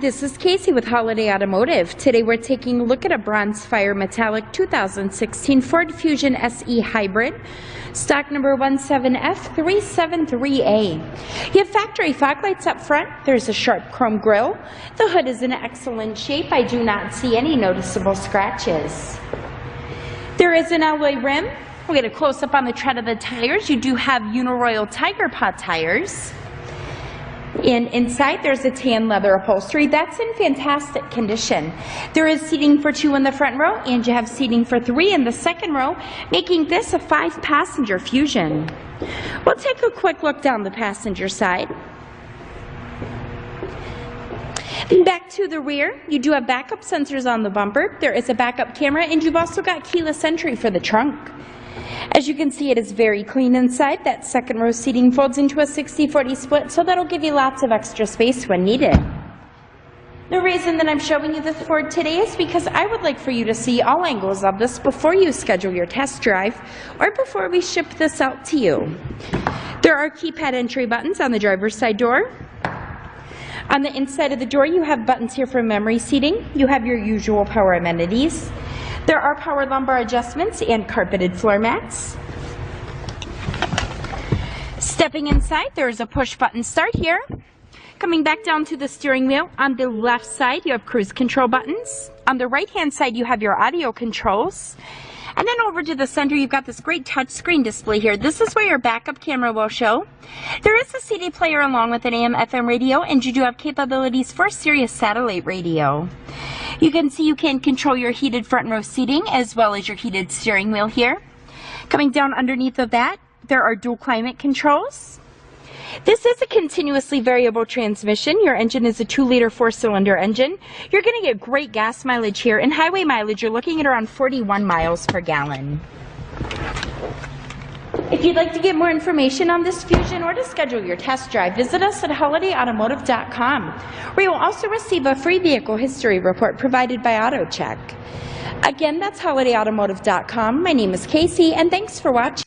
This is Casey with Holiday Automotive. Today we're taking a look at a bronze fire metallic 2016 Ford Fusion SE Hybrid, stock number 18F373A. You have factory fog lights up front. There's a sharp chrome grille. The hood is in excellent shape. I do not see any noticeable scratches. There is an alloy rim. We'll get a close-up on the tread of the tires. You do have Uniroyal Tiger Paw tires. And inside there's a tan leather upholstery. That's in fantastic condition. There is seating for 2 in the front row, and you have seating for 3 in the second row, making this a 5-passenger Fusion. We'll take a quick look down the passenger side. Then back to the rear, you do have backup sensors on the bumper. There is a backup camera, and you've also got keyless entry for the trunk. As you can see, it is very clean inside. That second row seating folds into a 60-40 split, so that'll give you lots of extra space when needed. The reason that I'm showing you this Ford today is because I would like for you to see all angles of this before you schedule your test drive or before we ship this out to you. There are keypad entry buttons on the driver's side door. On the inside of the door, you have buttons here for memory seating. You have your usual power amenities. There are power lumbar adjustments and carpeted floor mats. Stepping inside, there is a push button start here. Coming back down to the steering wheel, on the left side you have cruise control buttons. On the right hand side you have your audio controls. And then over to the center you've got this great touchscreen display here. This is where your backup camera will show. There is a CD player along with an AM/FM radio, and you do have capabilities for Sirius satellite radio. You can see you can control your heated front row seating as well as your heated steering wheel here. Coming down underneath of that, there are dual climate controls. This is a continuously variable transmission. Your engine is a 2-liter 4-cylinder engine. You're going to get great gas mileage here. In highway mileage, you're looking at around 41 miles per gallon. If you'd like to get more information on this Fusion or to schedule your test drive, visit us at holidayautomotive.com, where you'll also receive a free vehicle history report provided by AutoCheck. Again, that's holidayautomotive.com. My name is Casey, and thanks for watching.